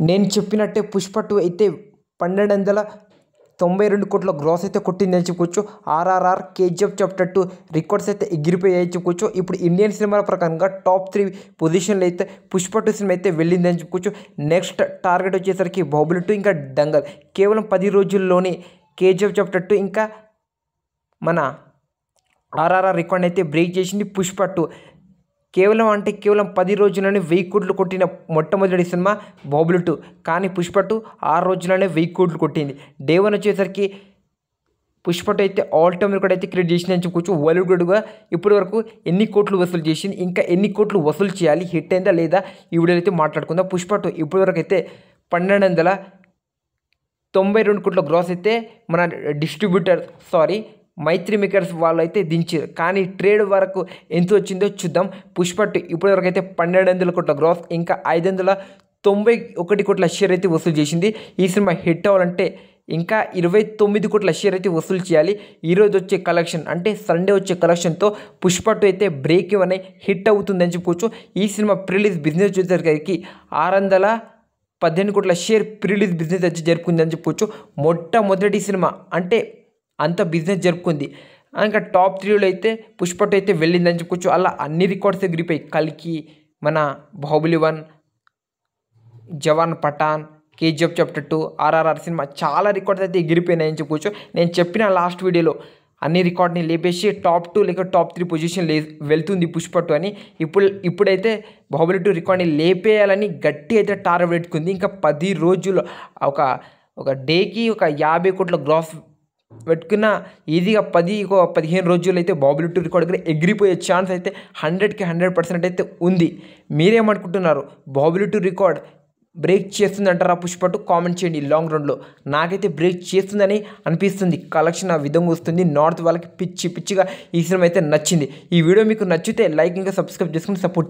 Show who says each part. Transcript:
Speaker 1: నేను చెప్పినట్టే పుష్ప 2 అయితే 1292 కోట్ల గ్రాస్ అయితే కొట్టిందని చెప్పుకోవచ్చు. ఆర్ఆర్ఆర్, కేజీఎఫ్ చాప్టర్ 2 రికార్డ్స్ అయితే ఎగిరిపోయాయని చెప్పుకోవచ్చు. ఇప్పుడు ఇండియన్ సినిమాల ప్రకారంగా టాప్ 3 పొజిషన్లు అయితే పుష్ప 2 సినిమా అయితే వెళ్ళిందని చెప్పుకోవచ్చు. నెక్స్ట్ టార్గెట్ వచ్చేసరికి బాహుబలి 2 ఇంకా దంగల్. కేవలం 10 రోజుల్లోనే కేజీఎఫ్ చాప్టర్ 2 ఇంకా మన ఆర్ఆర్ఆర్ రికార్డ్ అయితే బ్రేక్ చేసింది పుష్ప 2. కేవలం 10 రోజుల్లోనే 1000 కోట్లు కొట్టిన మొట్టమొదటి సినిమా బాహుబలి 2. కానీ పుష్ప 2 6 రోజుల్లోనే 1000 కోట్లు కొట్టింది. డే 1 వచ్చేసరికి పుష్ప 2 అయితే ఆల్ టైమ్ రికార్డ్ అయితే క్రియేట్ చేసిందని చెప్పుకోవచ్చు. వరల్డ్గా ఇప్పటి వరకు ఎన్ని కోట్లు వసూలు చేసింది, ఇంకా ఎన్ని కోట్లు వసూలు చేయాలి, హిట్ అయిందా లేదా, ఈ వీడియోలో అయితే మాట్లాడుకుందాం. పుష్ప 2 ఇప్పటి వరకు అయితే 1292 కోట్ల గ్రాస్ అయితే మన మైత్రి మేకర్స్ వాళ్ళు అయితే దించారు. కానీ ట్రేడ్ వరకు ఎంత వచ్చిందో చూద్దాం. పుష్ప 2 ఇప్పటివరకు అయితే 1200 కోట్ల గ్రాస్ ఇంకా 591 కోట్ల షేర్ అయితే వసూలు చేసింది. ఈ సినిమా హిట్ అవ్వాలంటే ఇంకా 29 కోట్ల షేర్ అయితే వసూలు చేయాలి. ఈరోజు వచ్చే కలెక్షన్ అంటే సండే వచ్చే కలెక్షన్తో పుష్ప 2 అయితే బ్రేక్ ఇవన్నీ హిట్ అవుతుందని చెప్పుకోవచ్చు. ఈ సినిమా ప్రిలీజ్ బిజినెస్ వచ్చేసరికి 618 కోట్ల షేర్ ప్రిలీజ్ బిజినెస్ వచ్చి జరుపుకుందని చెప్పుకోవచ్చు. మొట్టమొదటి సినిమా అంటే అంత బిజినెస్ జరుపుకుంది. ఇంకా టాప్ 3లో అయితే పుష్ప 2 అయితే వెళ్ళిందని చెప్పుకోవచ్చు. అలా అన్ని రికార్డ్స్ ఎగిరిపోయి కల్కి, మన Baahubali 1, Jawan, Pathaan, KGF chapter 2, RRR cinema చాలా రికార్డ్స్ అయితే ఎగిరిపోయినాయని చెప్పుకోవచ్చు. నేను చెప్పిన లాస్ట్ వీడియోలో అన్ని రికార్డ్ని లేపేసి టాప్ 2 లేక టాప్ 3 పొజిషన్ వెళ్తుంది పుష్ప 2 అని. ఇప్పుడైతే బాహుబలి 2 రికార్డ్ని లేపేయాలని గట్టి అయితే టార్గెట్ పెట్టుకుంది. ఇంకా 10 రోజుల్లో ఒక డేకి ఒక 50 కోట్ల గ్రాస్ పెట్టుకున్న ఈజీగా 15 రోజుల్లో అయితే బాహుబలి 2 రికార్డ్ దగ్గర ఎగిరిపోయే ఛాన్స్ అయితే 100కి 100% అయితే ఉంది. మీరేమనుకుంటున్నారు? బాహుబలి 2 రికార్డ్ బ్రేక్ చేస్తుంది అంటారా పుష్ప 2? కామెంట్ చేయండి. లాంగ్ రన్లో నాకైతే బ్రేక్ చేస్తుందని అనిపిస్తుంది. కలెక్షన్ ఆ విధంగా వస్తుంది. నార్త్ వాళ్ళకి పిచ్చిగా ఈ సినిమా అయితే నచ్చింది. ఈ వీడియో మీకు నచ్చితే లైక్ ఇంకా సబ్స్క్రైబ్ చేసుకుని సపోర్ట్ చేయండి.